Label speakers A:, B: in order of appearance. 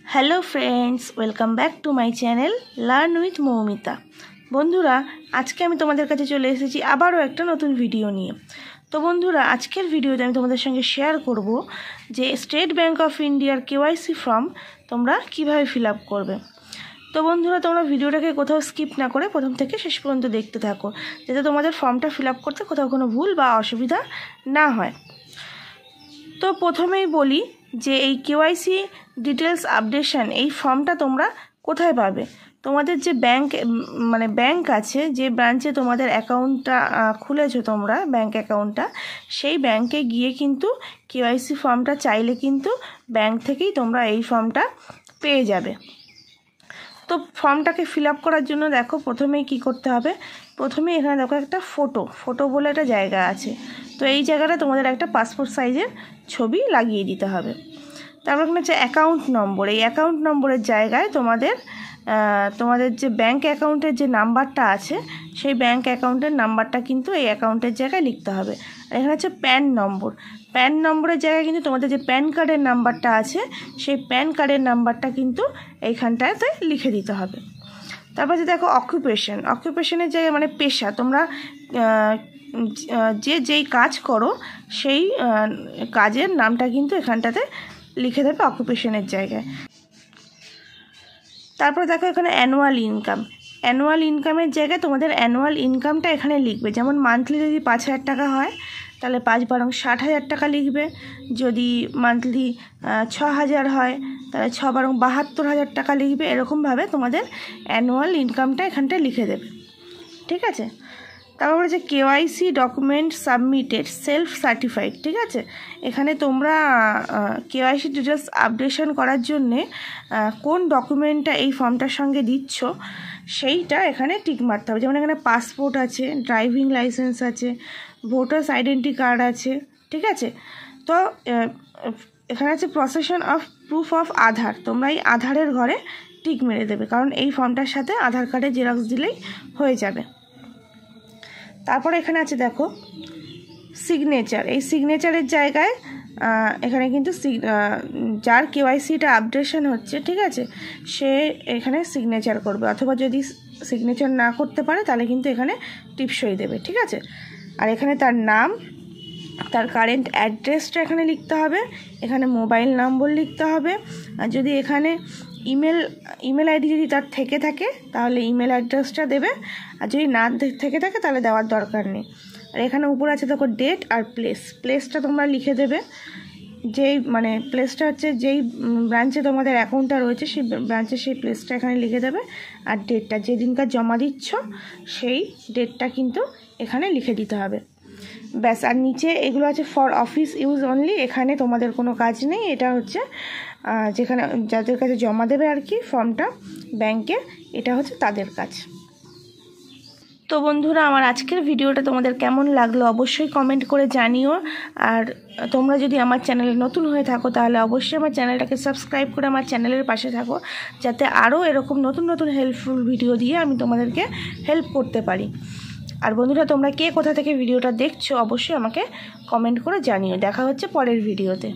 A: Hello friends welcome back to my channel learn with Moumita. बंधुरा आज के तुम्हारे काছে चले एसेছি আবারও একটা নতুন ভিডিও নিয়ে। তো বন্ধুরা আজকের ভিডিওতে আমি তোমাদের সঙ্গে শেয়ার করব যে স্টেট ব্যাংক অফ ইন্ডিয়ার কেওয়াইসি ফর্ম তোমরা কিভাবে ফিল আপ করবে। তো বন্ধুরা তোমরা ভিডিওটাকে কোথাও স্কিপ না করে প্রথম থেকে শেষ পর্যন্ত দেখতে থাকো, যাতে তোমাদের ফর্মটা ফিল আপ করতে কোথাও কোনো ভুল বা অসুবিধা না হয়। তো প্রথমেই বলি যে এই কেওয়াইসি ডিটেলস আপডেশন এই ফর্মটা তোমরা কোথায় পাবে। তোমাদের যে ব্যাংক আছে, যে ব্রাঞ্চে তোমাদের অ্যাকাউন্টটা খুলেছো তোমরা ব্যাংক অ্যাকাউন্টটা, সেই ব্যাংকে গিয়ে কিন্তু কেওয়াইসি ফর্মটা চাইলে কিন্তু ব্যাংক থেকেই তোমরা এই ফর্মটা পেয়ে যাবে। তো ফর্মটাকে ফিল আপ করার জন্য দেখো প্রথমেই কি করতে হবে। প্রথমে এখানে দেখো একটা ফটো বলে একটা জায়গা আছে। তো এই জায়গাটা তোমাদের একটা পাসপোর্ট সাইজের ছবি লাগিয়ে দিতে হবে। তারপর এখানে হচ্ছে অ্যাকাউন্ট নম্বর। এই অ্যাকাউন্ট নম্বরের জায়গায় তোমাদের যে ব্যাংক অ্যাকাউন্টের যে নাম্বারটা আছে, সেই ব্যাংক অ্যাকাউন্টের নাম্বারটা কিন্তু এই অ্যাকাউন্টের জায়গায় লিখতে হবে। আর এখানে হচ্ছে প্যান নম্বরের জায়গায় কিন্তু তোমাদের যে প্যান কার্ডের নাম্বারটা আছে, সেই প্যান কার্ডের নাম্বারটা কিন্তু এইখানটাতে লিখে দিতে হবে। তারপর যে দেখো অকুপেশনের জায়গায় মানে পেশা, তোমরা যেই কাজ করো সেই কাজের নামটা কিন্তু এখানটাতে লিখে দেবে অকুপেশনের জায়গায়। তারপর দেখো এখানে অ্যানুয়াল ইনকামের জায়গায় তোমাদের অ্যানুয়াল ইনকামটা এখানে লিখবে। যেমন মান্থলি যদি 5,000 টাকা হয় তাহলে 5 বারং 60,000 টাকা লিখবে। যদি মান্থলি 6,000 হয় তাহলে 6 বারং 72,000 টাকা লিখবে। এরকমভাবে তোমাদের অ্যানুয়াল ইনকামটা এখানটায় লিখে দেবে, ঠিক আছে। তারপর বলেছে KYC document submitted self certified, ঠিক আছে। এখানে তোমরা কেওয়াইসি ডিটেলস আপডেশন করার জন্যে কোন ডকুমেন্টটা এই ফর্মটার সঙ্গে দিচ্ছ সেইটা এখানে টিক মারতে হবে। যেমন এখানে পাসপোর্ট আছে, ড্রাইভিং লাইসেন্স আছে, ভোটার্স আইডেন্টি কার্ড আছে, ঠিক আছে। তো এখানে আছে প্রসেশন অফ প্রুফ অফ আধার। তোমরা এই আধারের ঘরে টিক মেরে দেবে, কারণ এই ফর্মটার সাথে আধার কার্ডের জেরক্স দিলেই হয়ে যাবে। তারপরে এখানে আছে দেখো সিগনেচার। এই সিগনেচারের জায়গায় এখানে কিন্তু যার কেওয়াইসিটা আপডেশন হচ্ছে, ঠিক আছে, সে এখানে সিগনেচার করবে। অথবা যদি সিগনেচার না করতে পারে তাহলে কিন্তু এখানে টিপসই দেবে, ঠিক আছে। আর এখানে তার নাম, তার কারেন্ট অ্যাড্রেসটা এখানে লিখতে হবে। এখানে মোবাইল নম্বর লিখতে হবে। আর যদি এখানে ইমেল আইডি যদি তার থেকে থাকে তাহলে ইমেল অ্যাড্রেসটা দেবে। আর যদি না থেকে থাকে তাহলে দেওয়ার দরকার নেই। আর এখানে উপর আছে দেখো ডেট আর প্লেসটা তোমরা লিখে দেবে। প্লেসটা হচ্ছে যেই ব্রাঞ্চে তোমাদের অ্যাকাউন্টটা রয়েছে সেই ব্রাঞ্চের সেই প্লেসটা এখানে লিখে দেবে। আর ডেটটা যেদিনকার জমা দিচ্ছ সেই ডেটটা কিন্তু এখানে লিখে দিতে হবে, ব্যাস। আর নিচে এগুলো আছে ফর অফিস ইউজ অনলি। এখানে তোমাদের কোনো কাজ নেই, এটা হচ্ছে যেখানে যাদের কাছে জমা দেবে আর কি ফর্মটা ব্যাংকে, এটা হচ্ছে তাদের কাজ। তো বন্ধুরা আমার আজকের ভিডিওটা তোমাদের কেমন লাগলো অবশ্যই কমেন্ট করে জানিও। আর তোমরা যদি আমার চ্যানেলে নতুন হয়ে থাকো তাহলে অবশ্যই আমার চ্যানেলটাকে সাবস্ক্রাইব করে আমার চ্যানেলের পাশে থাকো, যাতে আরও এরকম নতুন নতুন হেল্পফুল ভিডিও দিয়ে আমি তোমাদেরকে হেল্প করতে পারি। আর বন্ধুরা তোমরা কে কোথা থেকে ভিডিওটা দেখছো অবশ্যই আমাকে কমেন্ট করে জানিও। দেখা হচ্ছে পরের ভিডিওতে।